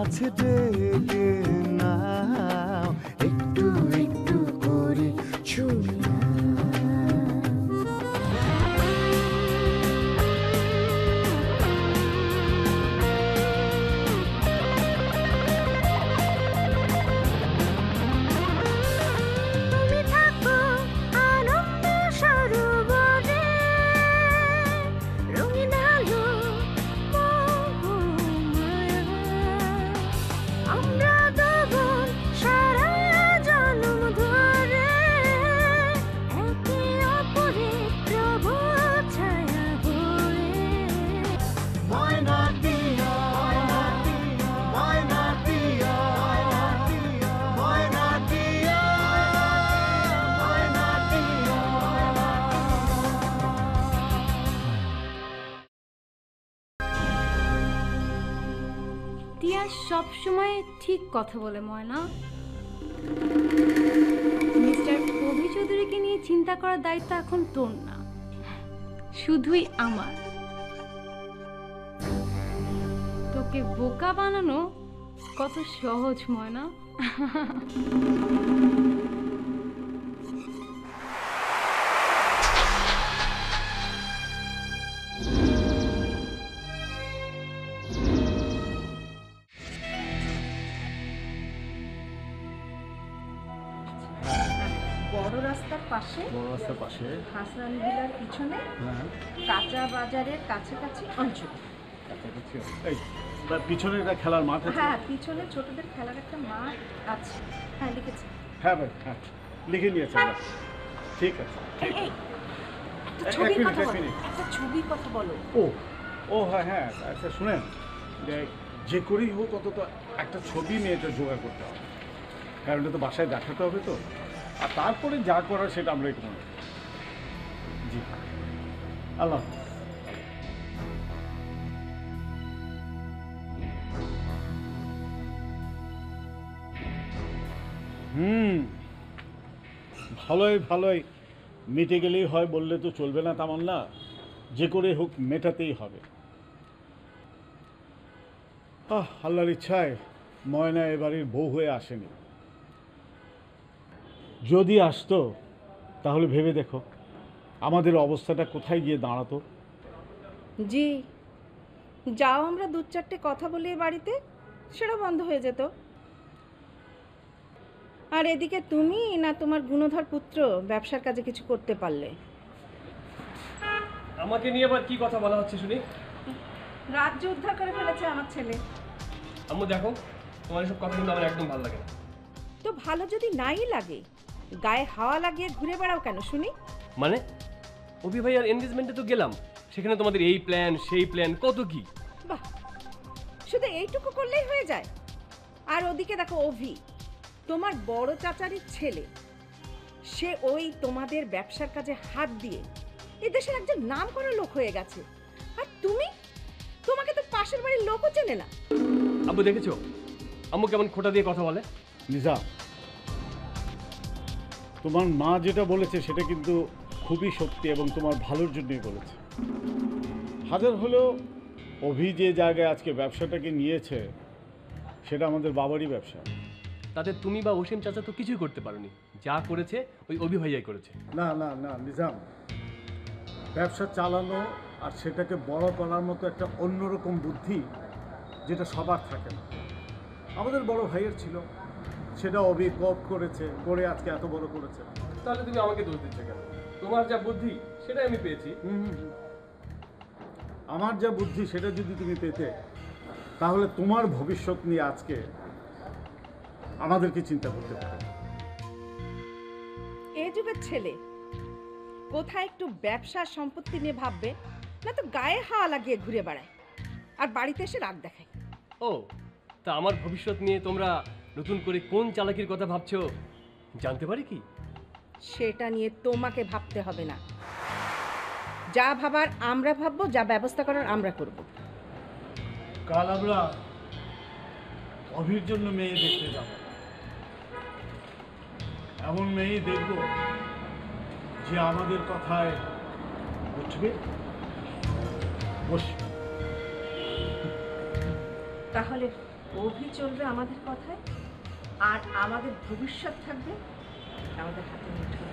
কাছে ডেকে নাও, একটু একটু করে ছুঁয়ে সব সময় ঠিক কথা বলে ময়না। মিস্টার অভি চৌধুরীকে নিয়ে চিন্তা করার দায়িত্ব এখন তোর না, শুধুই আমার। তোকে বোকা বানানো কত সহজ ময়না। বড় রাস্তার পাশে হাসান ভিলার পিছনে কাঁচা বাজারের কাছাকাছি অঞ্চল। পিছনে একটা খেলার মাঠ আছে। হ্যাঁ, পিছনে ছোটদের খেলার একটা মাঠ আছে। হ্যাঁ, লিখেছি। হ্যাঁ ভাই, হ্যাঁ লিখে নিয়েছি। ঠিক আছে। একটা ছবির কথা বলো। ও হ্যাঁ হ্যাঁ, আচ্ছা শুনেন, যে করেই হোক অন্তত একটা ছবি মেয়েটা জোগাড় করতে হবে, কারণ এটা তো বাসায় দেখাতে হবে তো। আর তারপরে যা করার সেটা আমরা একটু মনে করি। জি, আল্লাহ। ভালোই মিটে গেলেই হয় বললে তো চলবে না তামান্না, যে করে হোক মেটাতেই হবে। আল্লাহর ইচ্ছায় ময়না এবারের বউ হয়ে আসেনি। যদি আসতো তাহলে ভেবে দেখো আমাদের অবস্থাটা কোথায় গিয়ে দাঁড়াতো। জি, যাও আমরা দু চারটে কথা বলি বাড়িতে, সেটা বন্ধ হয়ে যেত। আর এদিকে তুমি না তোমার গুণধর পুত্র ব্যবসার কাজে কিছু করতে পারলে। আমাকে নিয়ে আবার কি কথা বলা হচ্ছে শুনি? রাজ্য উদ্ধার করে ফেলেছে আমার ছেলে। আম্মু দেখো, তোমার এসব কথা কিন্তু আমার একদম ভালো লাগে না। তো ভালো যদি নাই লাগে, গায়ে হাওয়া লাগিয়ে ঘুরে বেড়াও কেন শুনি? মানে অভি ভাইয়ার এনগেজমেন্টে তো গেলাম, সেখানে তোমাদের এই প্ল্যান সেই প্ল্যান কত কি। বাহ, শুধু এইটুকু করলেই হয়ে যায়? আর ওদিকে দেখো অভি, তোমার বড় চাচারির ছেলে, সে ওই তোমাদের ব্যবসার কাজে হাত দিয়ে এই দেশের একজন নাম করা লোক হয়ে গেছে। আর তুমি, তোমাকে তো পাশের বাড়ির লোকও চেনে না। আব্বু দেখেছো আম্মু কেমন খোঁটা দিয়ে কথা বলে? নিজাম, তোমার মা যেটা বলেছে সেটা কিন্তু খুবই সত্যি এবং তোমার ভালোর জন্যই বলেছে। হাজার হলেও অভি যে জায়গায় আজকে ব্যবসাটাকে নিয়েছে সেটা আমাদের বাবারই ব্যবসা। তাতে তুমি বা অসীম চাচা তো কিছুই করতে পারোনি, যা করেছে ওই অভি ভাইয়াই করেছে। না না না নিজাম, ব্যবসা চালানো আর সেটাকে বড় করার মতো একটা অন্যরকম বুদ্ধি যেটা সবার থাকে না, আমাদের বড় ভাইয়ের ছিল। সেটা অভি কপ করেছে, করে আজকে এত বড় করেছে। তাহলে তুমি আমাকে দোষ দিচ্ছ কেন? তোমার যা বুদ্ধি সেটাই আমি পেয়েছি। আমার যা বুদ্ধি সেটা যদি তুমি পেতে, তাহলে তোমার ভবিষ্যৎ নিয়ে আজকে আমাদেরকে চিন্তা করতে পারো। এই যুগের ছেলে কোথায় একটু ব্যবসা সম্পত্তি নিয়ে ভাববে, না তো গায়ে হাওয়া লাগিয়ে ঘুরে বেড়ায় আর বাড়িতে এসে রাগ দেখায়। ও, তা আমার ভবিষ্যৎ নিয়ে তোমরা নতুন করে কোন চালাকির কথা ভাবছো জানতে পারি কি? সেটা নিয়ে তোমাকে ভাবতে হবে না। যা ভাবার আমরা ভাববো, যা ব্যবস্থা করার আমরা করব। কাল আমরা অভির জন্য মেয়ে দেখতে যাব। এমন মেয়ে দেখব যে আমাদের কথায় উঠবে বসবে। তাহলে অভি চলবে আমাদের কথায়, আর আমাদের ভবিষ্যৎ থাকবে আমাদের হাতে মুঠোয়।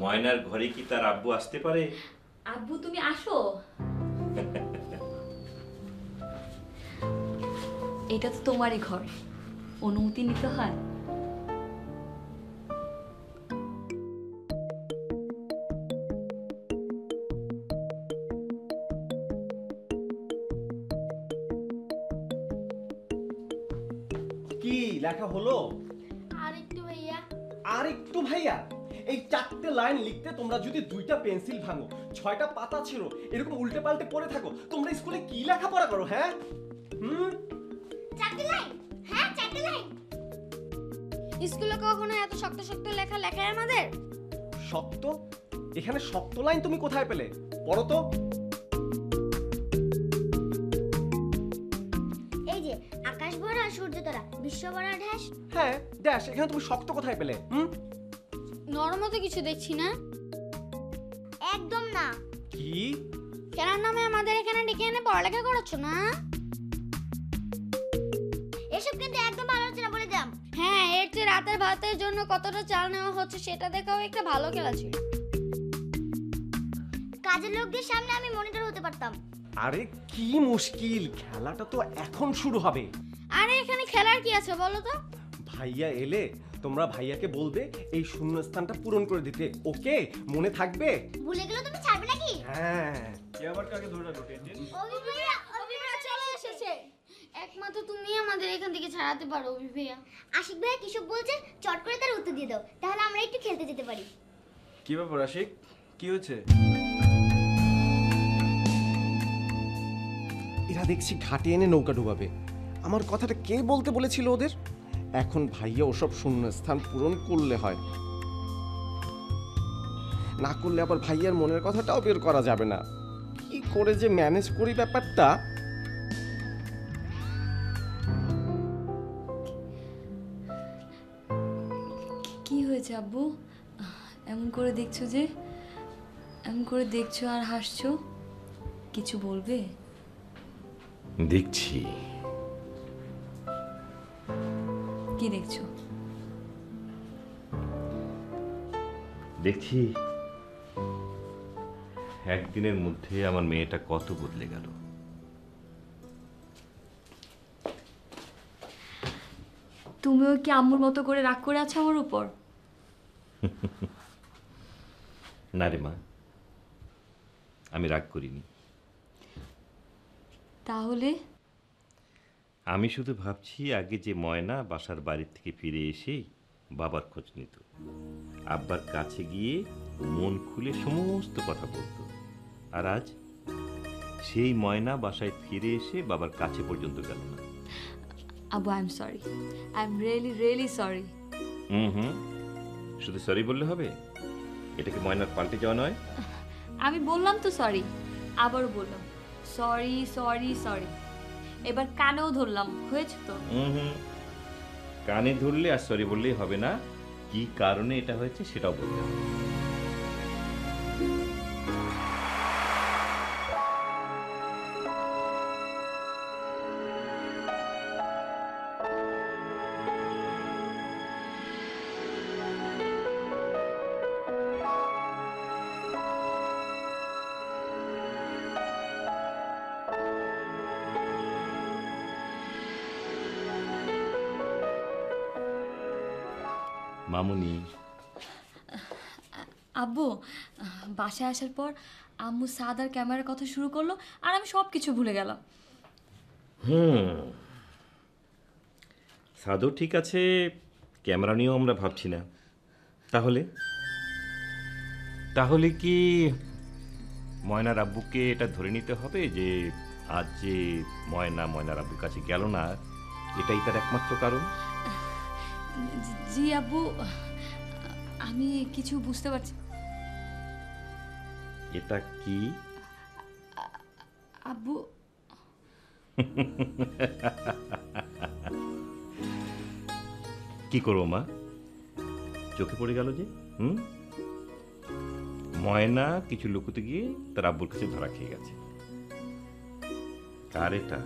ময়নার ঘরে কি তার আব্বু আসতে পারে? আব্বু তুমি আসো। এটা তো তোমারই ঘর, অনুমতি নিতে হয়। কি লেখা হলো? আর একটু ভাইয়া। আর একটু ভাইয়া? এই 4টে লাইন লিখতে তোমরা যদি 2টা পেন্সিল ভাঙো, 6টা পাতা ছিল এরকম উল্টে পাল্টে পড়ে থাকো, তোমরা স্কুলে কি লেখাপড়া করো? হ্যাঁ 4টে লাইন? হ্যাঁ 4টে লাইন। স্কুলে কখনো এত শক্ত শক্ত লেখা লেখায় আমাদের? শক্ত? এখানে শক্ত লাইন তুমি কোথায় পেলে? পড়ো তো। এই যে আকাশ ভরা সূর্য তারা বিশ্ব ভরা ঢ্যাস। হ্যাঁ ড্যাশ, এখানে তুমি শক্ত কোথায় পেলে? নরমও তো কিছু দেখছি না। একদম না। কি? কেনার নামে আমাদের এখানে ডেকে এনে পড়ালেখা করাচ্ছ না? এসব কিন্তু একদম ভালো হচ্ছে না বলে দিলাম। হ্যাঁ, এর চেয়ে রাতের ভাতের জন্য কতটা চাল নেওয়া হচ্ছে সেটা দেখাও একটা ভালো খেলা ছিল। কাজের লোকদের সামনে আমি মনিটর হতে পারতাম। আরে কি মুশকিল, খেলাটা তো এখন শুরু হবে। আরে এখানে খেলার কি আছে বলো তো? ভাইয়া এলে তোমরা ভাইয়াকে বলবে এই শূন্যস্থানটা পূরণ করে দিতে, ওকে? মনে থাকবে? ভুলে গেলে তুমি ছাড়বে নাকি? হ্যাঁ। কে আবার কাকে ধরে রাখো? অভি ভাইয়া চলে এসেছে। একমাত্র তুমি আমাদের এখান থেকে ছাড়াতে পারো অভি ভাইয়া। আশিক ভাইয়া কিসব বলছে, চট করে তার উত্তর দিয়ে দাও, তাহলে আমরা একটু খেলতে যেতে পারি। কি ব্যাপার আশিক, কি হয়েছে? এরা দেখছি ঘাটে এনে নৌকা ডুবাবে। আমার কথাটা কে বলতে বলেছিল ওদের? এখন ভাইয়া ওসব শূন্যস্থান পূরণ করলে হয়, না করলে আবার ভাইয়ার মনের কথাটাও বের করা যাবে না। কি করে যে ম্যানেজ করি ব্যাপারটা। কি হয়েছে আব্বু? এমন করে দেখছো যে, এমন করে দেখছো আর হাসছো, কিছু বলবে? দেখছি। কি দেখছো? দেখছি একদিনের মধ্যে আমার মেয়েটা কত বদলে গেল। তুমিও কি আম্মুর মতো করে রাগ করে আছো আমার উপর? না রে মা, আমি রাগ করিনি। তাহলে? আমি শুধু ভাবছি আগে যে ময়না বাসার বাড়ি থেকে ফিরে এসে বাবার খোঁজ নিত, আব্বার কাছে গিয়ে মন খুলে সমস্ত কথা বলতো, আর আজ সেই ময়না বাসায় ফিরে এসে বাবার কাছে পর্যন্ত গেল না। আব্বু, I am sorry, I am really really sorry. শুধু সরি বললে হবে? এটা কি ময়নার পাল্টে যাওয়া নয়? আমি বললাম তো সরি, আবারও বললাম সরি সরি সরি, এবার কানেও ধরলাম, হয়েছে তো? কানে ধরলে আর সরি বললেই হবে না, কি কারণে এটা হয়েছে সেটাও বলতে হবে। মামুনি, আব্বু, বাসায় আসার পর আম্মু সাদ আর ক্যামেরার কথা শুরু করলো, আর আমি সব কিছু ভুলে গেলাম। সাদও ঠিক আছে, ক্যামেরা নিয়েও আমরা ভাবছি না। তাহলে তাহলে কি ময়নার আব্বুকে এটা ধরে নিতে হবে যে আজ যে ময়নার আব্বুর কাছে গেল না, এটাই তার একমাত্র কারণ? জি আব্বু, আমি কিছু বুঝতে পারছি। এটা কি আব্বু? কি করবো মা, চোখে পড়ে গেল যে ময়না কিছু লুকোতে গিয়ে তার আব্বুর কাছে ধরা খেয়ে গেছে। কার এটা?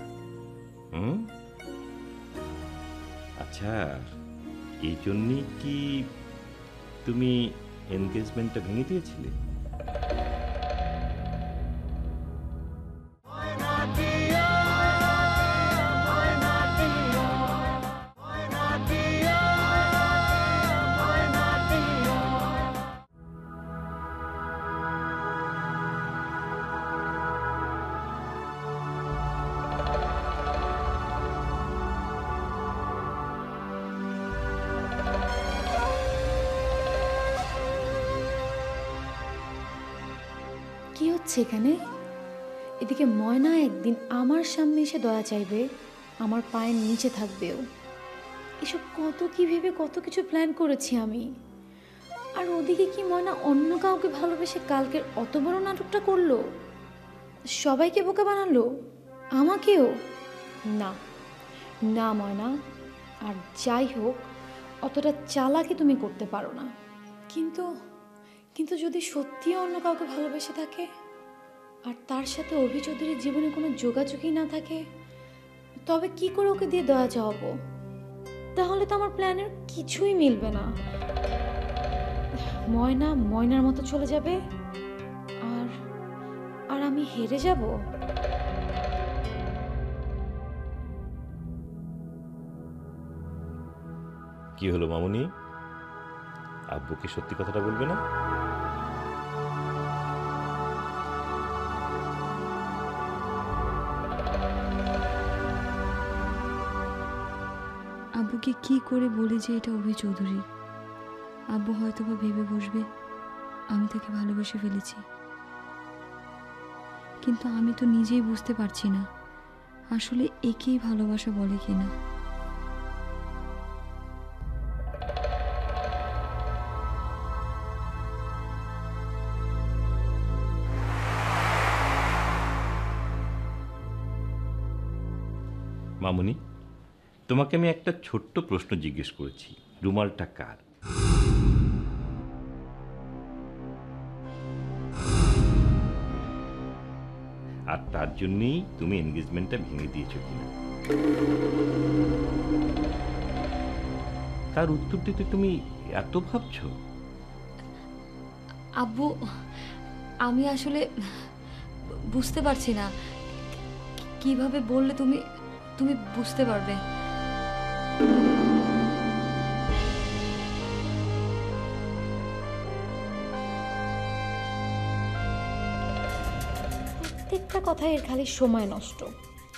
আচ্ছা, এই জন্যই কি তুমি এনগেজমেন্টটা ভেঙে দিয়েছিলে? কি হচ্ছে এখানে? এদিকে ময়না একদিন আমার সামনে এসে দয়া চাইবে, আমার পায়ের নিচে থাকবেও। এসব কত কি ভেবে কত কিছু প্ল্যান করেছি আমি। আর ওদিকে কি ময়না অন্য কাউকে ভালোবেসে কালকের অত বড় নাটকটা করলো, সবাইকে বোকা বানালো, আমাকেও। না না ময়না, আর যাই হোক অতটা চালাকি তুমি করতে পারো না। কিন্তু কিন্তু যদি সত্যি অন্য কাউকে ভালোবেসে থাকে আর তার সাথে অভি চৌধুরীর জীবনে কোনো যোগাযোগই না থাকে, তবে কি করে ওকে দিয়ে দয়া চাওয়াবো? তাহলে তো আমার প্ল্যানের কিছুই মিলবে না। ময়না ময়নার মতো চলে যাবে আর আর আমি হেরে যাব। কি হলো মামুনি, আব্বুকে সত্যি কথাটা বলবে না? আব্বুকে কি করে বলে যে এটা অভি চৌধুরী? আব্বু হয়তো বা ভেবে বসবে আমি তাকে ভালোবেসে ফেলেছি, কিন্তু আমি তো নিজেই বুঝতে পারছি না আসলে একেই ভালোবাসা বলে কিনা। মামুনি, তোমাকে আমি একটা ছোট্ট প্রশ্ন জিজ্ঞেস করেছি, রুমালটা কার? আর তার জন্যই তুমি এনগেজমেন্টটা ভেঙে দিয়েছো কিনা, তার উত্তর দিতে তুমি এত ভাবছো? আব্বু, আমি আসলে বুঝতে পারছি না কিভাবে বললে তুমি তুমি বুঝতে পারবে। প্রত্যেকটা কথায় এর খালি সময় নষ্ট।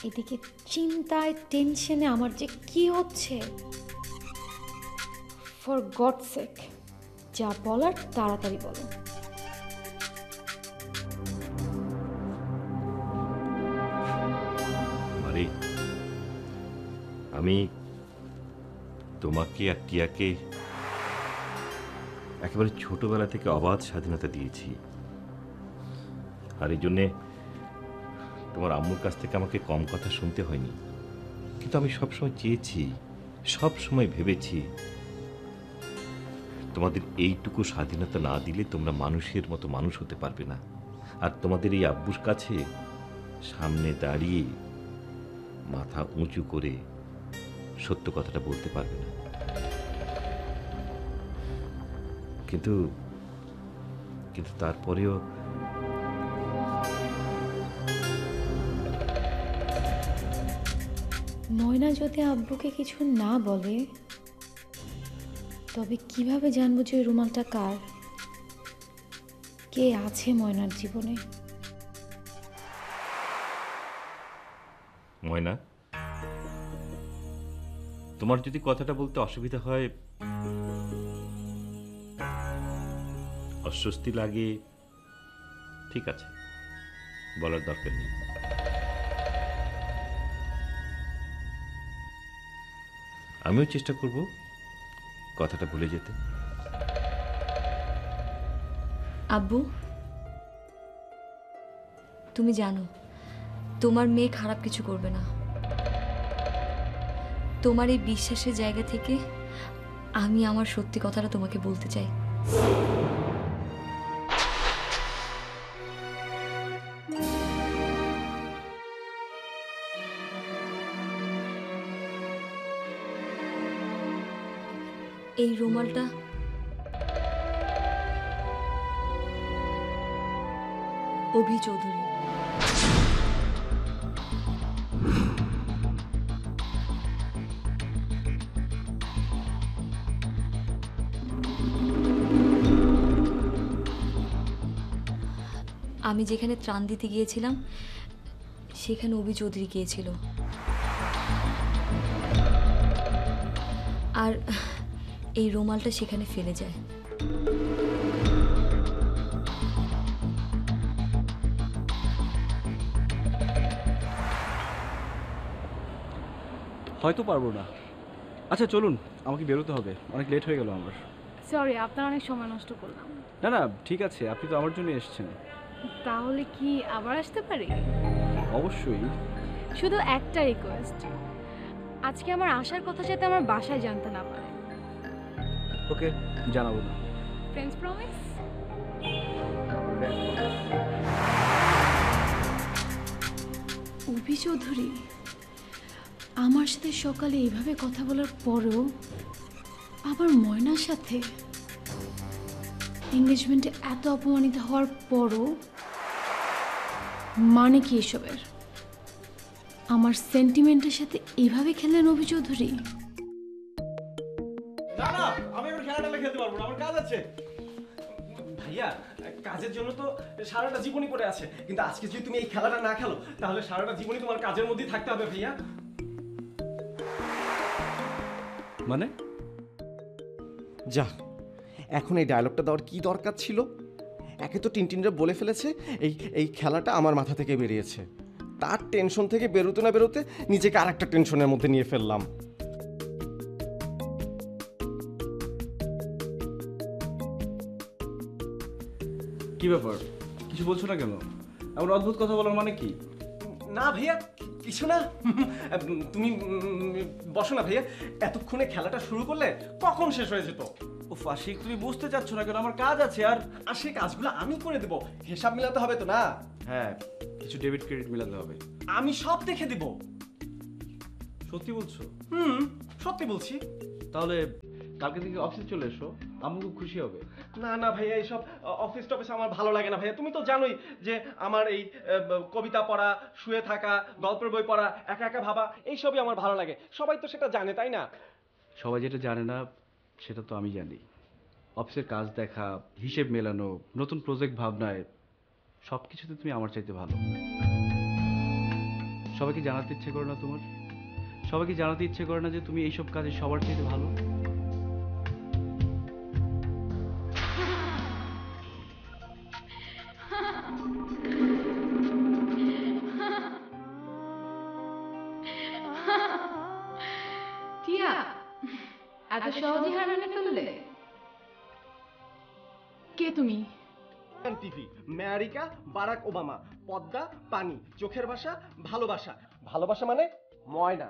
এদিকে চিন্তায় টেনশনে আমার যে কি হচ্ছে। ফর গড সেক, যা বলার তাড়াতাড়ি বলো। আরে আমি তোমাকে আর টিয়াকে একেবারে ছোটবেলা থেকে অবাধ স্বাধীনতা দিয়েছি, আর এই জন্যে তোমার আম্মুর কাছ থেকে আমাকে কম কথা শুনতে হয়নি। কিন্তু আমি সবসময় চেয়েছি, সবসময় ভেবেছি তোমাদের এইটুকু স্বাধীনতা না দিলে তোমরা মানুষের মতো মানুষ হতে পারবে না, আর তোমাদের এই আব্বুর কাছে সামনে দাঁড়িয়ে মাথা উঁচু করে সত্য কথাটা বলতে পারবে না। কিন্তু কিন্তু তারপরেও ময়না যদি আব্বুকে কিছু না বলে, তবে কিভাবে জানবো যে ওই রুমালটা কার? কে আছে ময়নার জীবনে? ময়না, তোমার যদি কথাটা বলতে অসুবিধা হয়, অস্বস্তি লাগে, ঠিক আছে, বলার দরকার নেই। আমিও চেষ্টা করব কথাটা ভুলে যেতে। আব্বু, তুমি জানো তোমার মেয়ে খারাপ কিছু করবে না। তোমার এই বিশ্বাসের জায়গা থেকে আমি আমার সত্যি কথাটা তোমাকে বলতে চাই। এই রুমালটা অভি চৌধুরী। আমি যেখানে ত্রাণ দিতে গিয়েছিলাম সেখানে অভি চৌধুরী গিয়েছিল। আর এই রুমালটা সেখানে ফেলে যায়। হয়তো পারবো না। আচ্ছা চলুন, আমাকে বেরোতে হবে, অনেক লেট হয়ে গেল আমার। সরি, আপনার অনেক সময় নষ্ট করলাম। না না, ঠিক আছে, আপনি তো আমার জন্য এসেছেন। তাহলে কি আবার আসতে পারি? অবশ্যই। শুধু একটা রিকোয়েস্ট, আজকে আমার আসার কথা যাতে আমার বাসায় জানতে না পারে। ওকে, জানাবো না। Friends promise? অভি চৌধুরী আমার সাথে সকালে এইভাবে কথা বলার পরেও আবার ময়নার সাথে এঙ্গেজমেন্টে এত অপমানিত হওয়ার পরও মানে কি এসবের? আমার সেন্টিমেন্টের সাথে এইভাবে খেললেন অভি চৌধুরী? না না, আমি এখন খেলাটা খেলতে পারবো না, আমার কাজ আছে। ভাইয়া, কাজের জন্য তো সারাটা জীবনই পড়ে আছে, কিন্তু আজকে যদি তুমি এই খেলাটা না খেলো তাহলে সারাটা জীবনই তোমার কাজের মধ্যেই থাকতে হবে ভাইয়া। মানে? যা, এখন এই ডায়লগটা দেওয়ার কি দরকার ছিল? একে তো টিনটিনরা বলে ফেলেছে এই খেলাটা আমার মাথা থেকে বেরিয়েছে, তার টেনশন থেকে বেরোতে না বেরোতে নিজেকে আর একটা টেনশনের মধ্যে নিয়ে ফেললাম। কি ব্যাপার, কিছু বলছো না কেন? এমন অদ্ভুত কথা বলার মানে কি? না ভাইয়া, কিছু না। তুমি বসো না ভাইয়া, এতক্ষণে খেলাটা শুরু করলে কখন শেষ হয়ে যেত। ও ফাশিক, তুমি বুঝতে চাচ্ছ না কেন? আমার কাজ আছে। আর সেই কাজগুলো আমি করে দেবো, হিসাব মিলাতে হবে তো না? হ্যাঁ, কিছু ডেবিট ক্রেডিট মিলাতে হবে। আমি সব দেখে দেব। সত্যি বলছো? সত্যি বলছি। তাহলে কালকে থেকে অফিসে চলে এসো, আমি খুব খুশি হবে। না না ভাইয়া, এইসব অফিস টফিস আমার ভালো লাগে না ভাইয়া। তুমি তো জানোই যে আমার এই কবিতা পড়া, শুয়ে থাকা, গল্পের বই পড়া, একা একা ভাবা, এইসবই আমার ভালো লাগে। সবাই তো সেটা জানে, তাই না? সবাই যেটা জানে না সেটা তো আমি জানি। অফিসের কাজ দেখা, হিসেব মেলানো, নতুন প্রজেক্ট ভাবনায় সব কিছুতে তুমি আমার চাইতে ভালো। সবাইকে জানাতে ইচ্ছে করে না তোমার? সবাইকে জানাতে ইচ্ছে করে না যে তুমি এইসব কাজে সবার চাইতে ভালো? টিয়া, এত সহজে হার মেনে ফেললে? কে তুমি? TV, America, Barack Obama, Padma, পানি, চোখের ভাষা, ভালোবাসা। ভালোবাসা মানে ময়না।